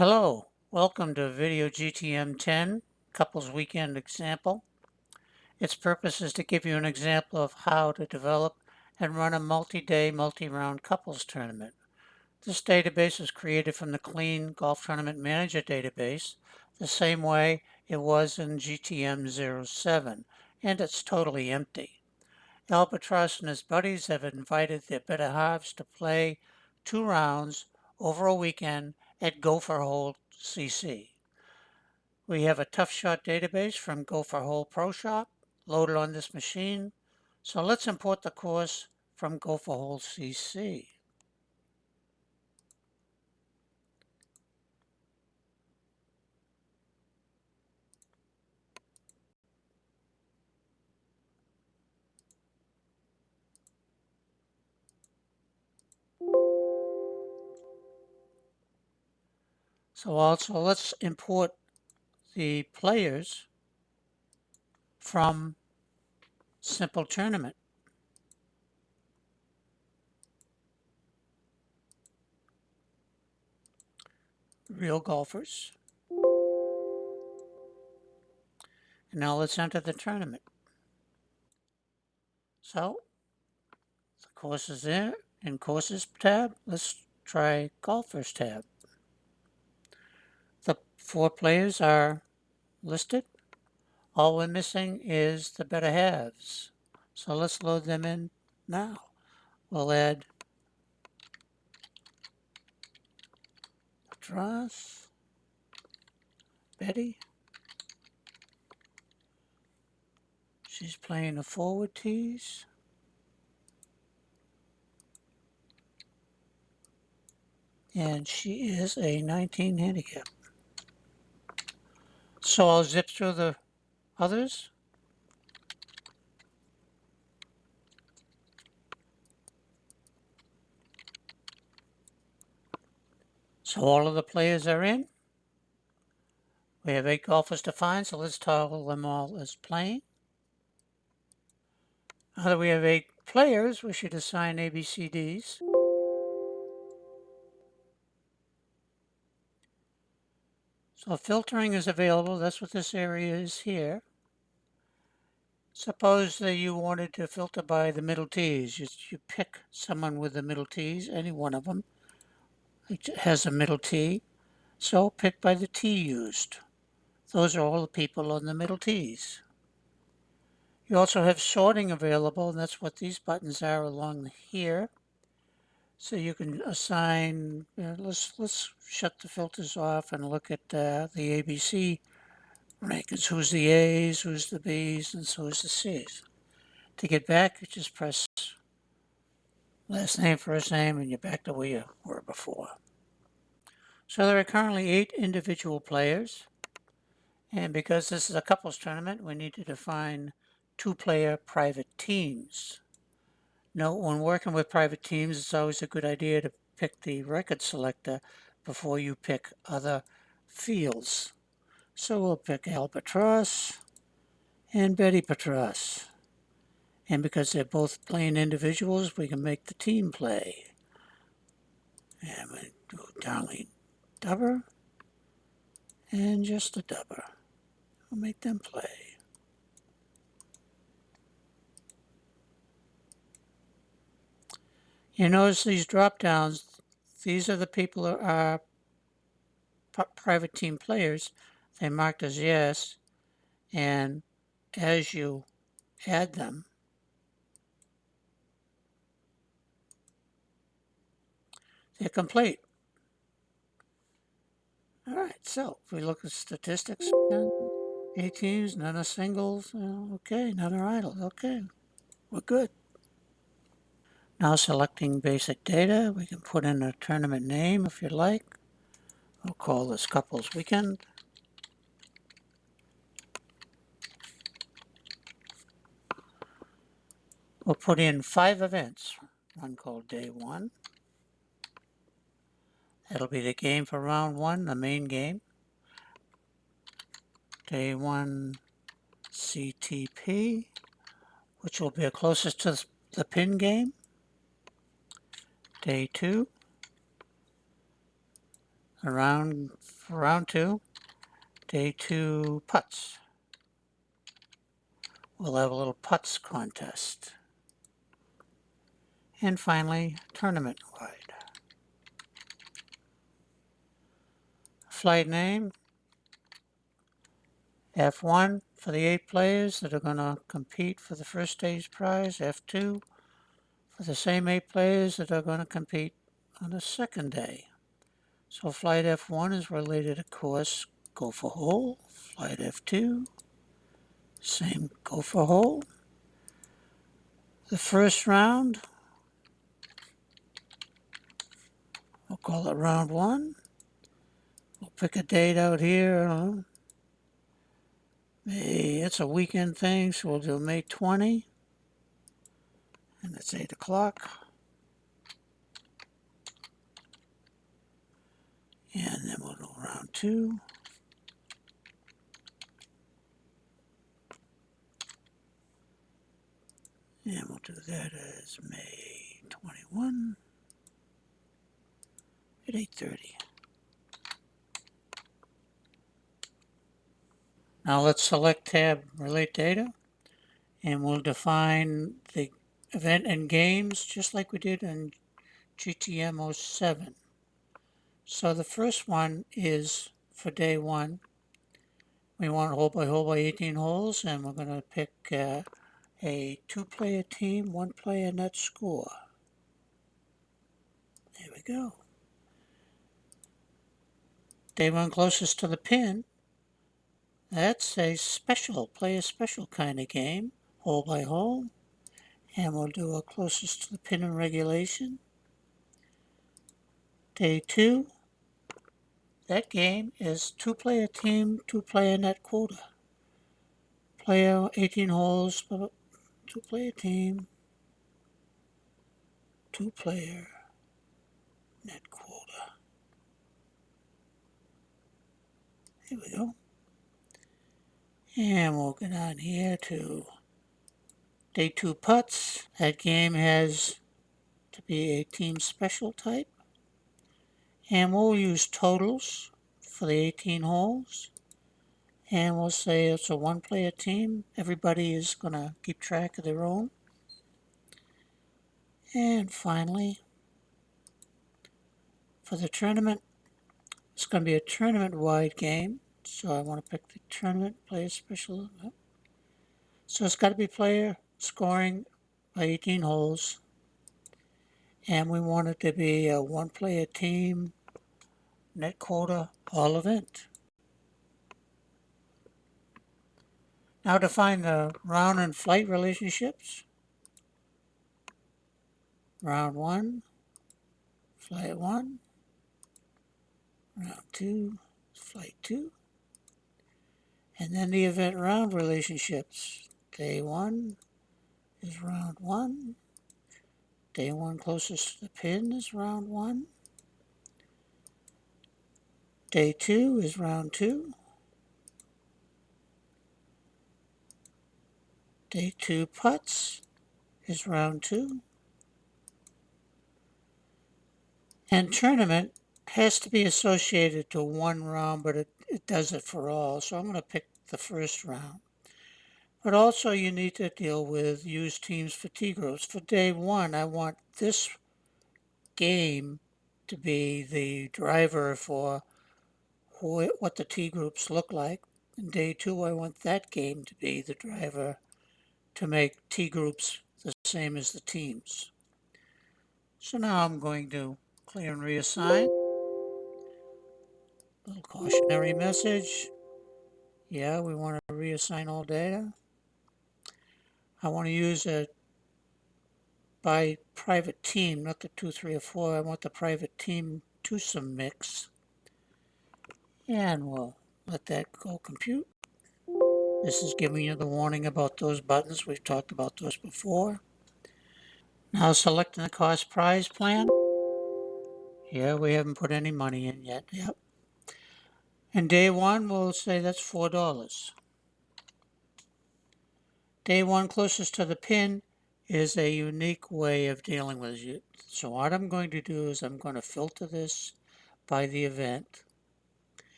Hello, welcome to video GTM10 Couples Weekend Example. Its purpose is to give you an example of how to develop and run a multi-day, multi-round couples tournament. This database was created from the Clean Golf Tournament Manager database, the same way it was in GTM07, and it's totally empty. Albatross and his buddies have invited their better halves to play 2 rounds over a weekend at Gopher Hole CC. We have a Tough Shot database from Gopher Hole Pro Shop loaded on this machine. So let's import the course from Gopher Hole CC. So also let's import the players from Simple Tournament. Real golfers. And now let's enter the tournament. So the course is there. In Courses tab, let's try Golfers tab. The 4 players are listed. All we're missing is the better halves. So let's load them in now. We'll add Patras, Betty. She's playing the forward tees. And she is a 19 handicap. So I'll zip through the others. So all of the players are in. We have 8 golfers to find, so let's toggle them all as playing. Now that we have 8 players, we should assign ABCDs. So filtering is available. That's what this area is here. Suppose that you wanted to filter by the middle tees. You pick someone with the middle tees, any one of them. It has a middle tee. So pick by the tee used. Those are all the people on the middle tees. You also have sorting available, and that's what these buttons are along here. So you can assign, let's shut the filters off and look at the ABC rankings. Who's the A's, who's the B's, and so is the C's. To get back, you just press last name, first name, and you're back to where you were before. So there are currently 8 individual players. And because this is a couples tournament, we need to define 2-player private teams. Note, when working with private teams, it's always a good idea to pick the record selector before you pick other fields. So we'll pick Albatross and Betty Patras. And because they're both playing individuals, we can make the team play. And we do Darlene Dubber and just a Dubber. We'll make them play. You notice these drop downs, these are the people who are private team players. They're marked as yes, and as you add them, they're complete. All right, so if we look at statistics, 8 teams, none are singles, okay, none are idols, okay, we're good. Now selecting basic data, we can put in a tournament name if you like. We'll call this Couples Weekend. We'll put in 5 events, one called Day 1. That'll be the game for round 1, the main game. Day 1 CTP, which will be closest to the pin game. Day 2, Around for round 2, day 2 putts. We'll have a little putts contest. And finally, tournament-wide. Flight name, F1 for the 8 players that are going to compete for the first day's prize. F2 for the same 8 players that are going to compete on the second day. So flight F1 is related, of course, go for hole. Flight F2, same go for hole. The first round, we'll call it round 1. We'll pick a date out here. It's a weekend thing, so we'll do May 20. And it's 8 o'clock. And then we'll do round 2. And we'll do that as May 21 at 8:30. Now let's select tab Relate Data, and we'll define the event and games just like we did in GTM07. So the first one is for day 1. We want hole by 18 holes, and we're going to pick a 2-player team, 1-player net score. There we go. Day 1 closest to the pin. That's a player special kind of game, hole by hole. And we'll do a closest to the pin in regulation. Day 2, that game is 2-player team, 2-player net quota. Player 18 holes, 2-player team, 2-player net quota. Here we go. And we'll get on here to day 2 putts. That game has to be a team special type. And we'll use totals for the 18 holes. And we'll say it's a 1-player team. Everybody is going to keep track of their own. And finally, for the tournament, it's going to be a tournament-wide game. So I want to pick the tournament player special. So it's got to be player scoring by 18 holes. And we want it to be a 1-player team, net quota, all event. Now define the round and flight relationships. Round 1, flight 1. Round 2, flight 2. And then the event round relationships. Day 1 is round 1. Day 1 closest to the pin is round 1. Day 2 is round 2. Day 2 putts is round 2. And tournament has to be associated to one round, but it does it for all. So I'm going to pick the first round. But also you need to deal with use teams for T groups. For day 1, I want this game to be the driver for what the T groups look like. And day 2, I want that game to be the driver to make T groups the same as the teams. So now I'm going to clear and reassign. Little cautionary message. Yeah, we want to reassign all data. I want to use a by private team, not the 2, 3, or 4. I want the private team twosome mix. And we'll let that go compute. This is giving you the warning about those buttons. We've talked about those before. Now selecting the cost prize plan. Yeah, we haven't put any money in yet. Yep. And day 1, we'll say that's $4. Day 1 closest to the pin is a unique way of dealing with it. So what I'm going to do is I'm going to filter this by the event.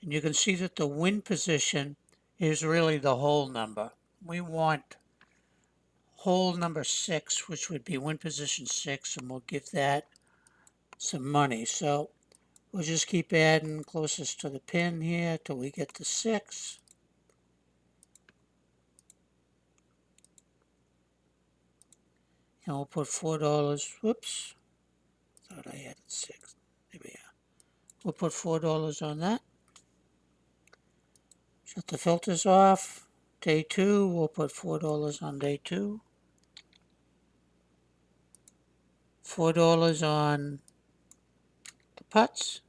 And you can see that the win position is really the whole number. We want whole number 6, which would be win position 6, and we'll give that some money. So we'll just keep adding closest to the pin here till we get to 6. And we'll put $4. Whoops. Thought I added 6. There we are. We'll put $4 on that. Shut the filters off. Day 2, we'll put $4 on day 2. $4 on the putts.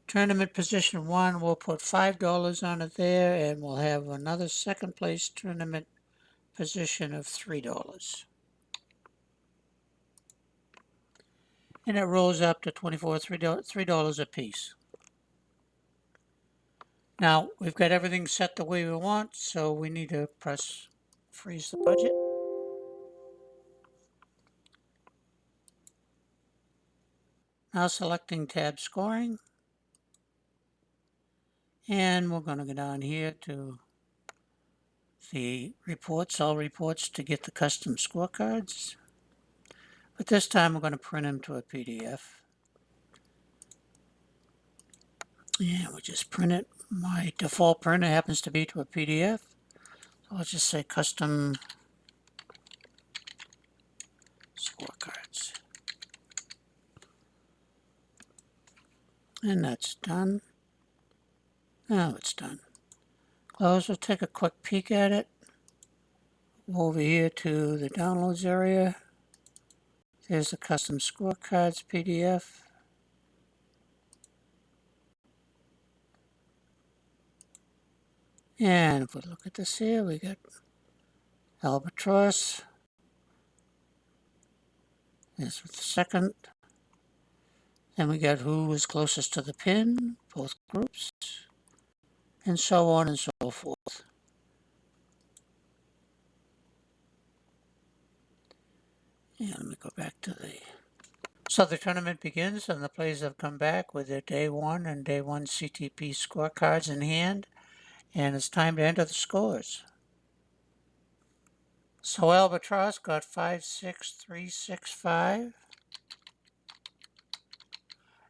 Tournament position 1, we'll put $5 on it there, and we'll have another second place tournament position of $3. And it rolls up to $3 a piece. Now, we've got everything set the way we want, so we need to press freeze the budget. Now selecting tab scoring. And we're going to go down here to the reports, all reports, to get the custom scorecards. But this time we're going to print them to a PDF. And we'll just print it. My default printer happens to be to a PDF. So I'll just say custom scorecards. And that's done. Now it's done. Close. We'll take a quick peek at it. Go over here to the downloads area. There's the custom scorecards PDF. And if we look at this here, we got Albatross. There's the second. Then we got who was closest to the pin, both groups, and so on and so forth. And let me go back to the... So the tournament begins and the players have come back with their day 1 and day 1 CTP scorecards in hand. And it's time to enter the scores. So Albatross got 56365,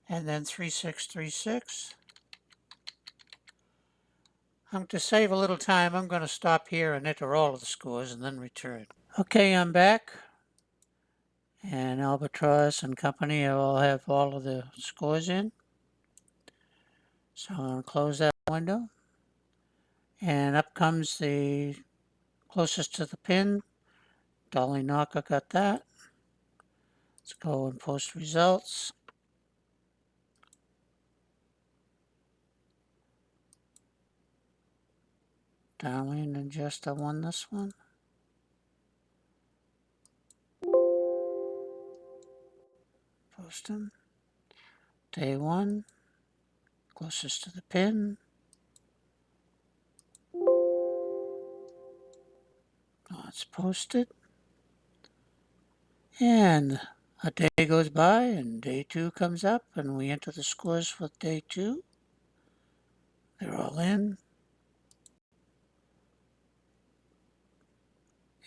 and then 3636. To save a little time, I'm going to stop here and enter all of the scores and then return. Okay, I'm back. And Albatross and company all have all of the scores in. So I'm going to close that window. And up comes the closest to the pin. Dolly Knocker got that. Let's go and post results. Darlene and Jester won this one. Post them. Day 1, closest to the pin. Oh, it's posted. And a day goes by and day 2 comes up and we enter the scores for day 2. They're all in.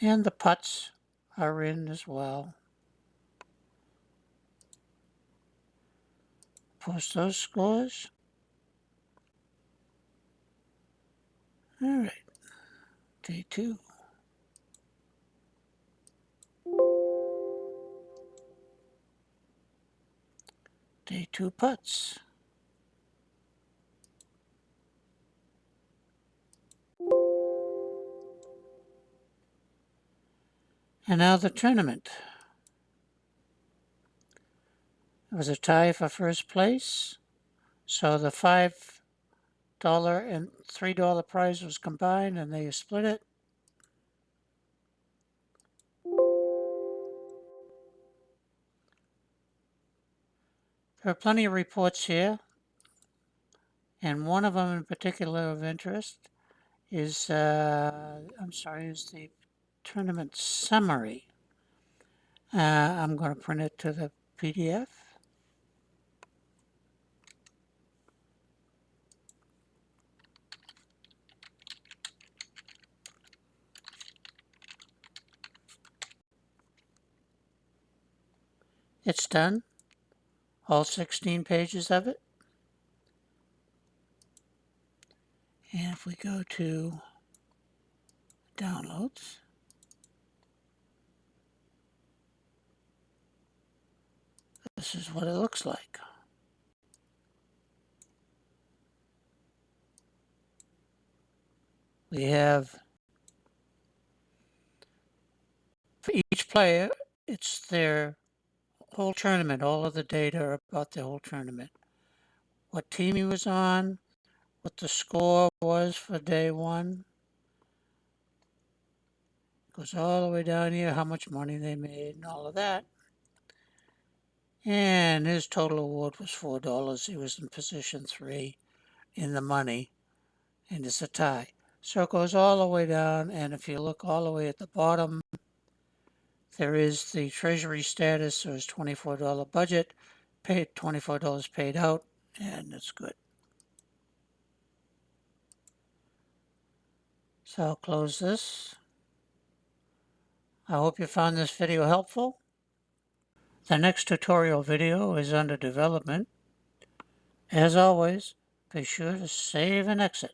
And the putts are in as well. Post those scores. All right, day 2. Day 2 putts. And now the tournament. It was a tie for first place. So the $5 and $3 prize was combined and they split it. There are plenty of reports here. And one of them in particular of interest is, is the tournament summary. I'm going to print it to the PDF. It's done, all 16 pages of it. And if we go to downloads, this is what it looks like. We have, for each player, it's their whole tournament, all of the data are about the whole tournament. What team he was on, what the score was for day one. Goes all the way down here, how much money they made and all of that. And his total award was $4. He was in position 3 in the money, and it's a tie. So it goes all the way down, and if you look all the way at the bottom, there is the treasury status, so his $24 budget, paid $24 paid out, and it's good. So I'll close this. I hope you found this video helpful. The next tutorial video is under development. As always, be sure to save and exit.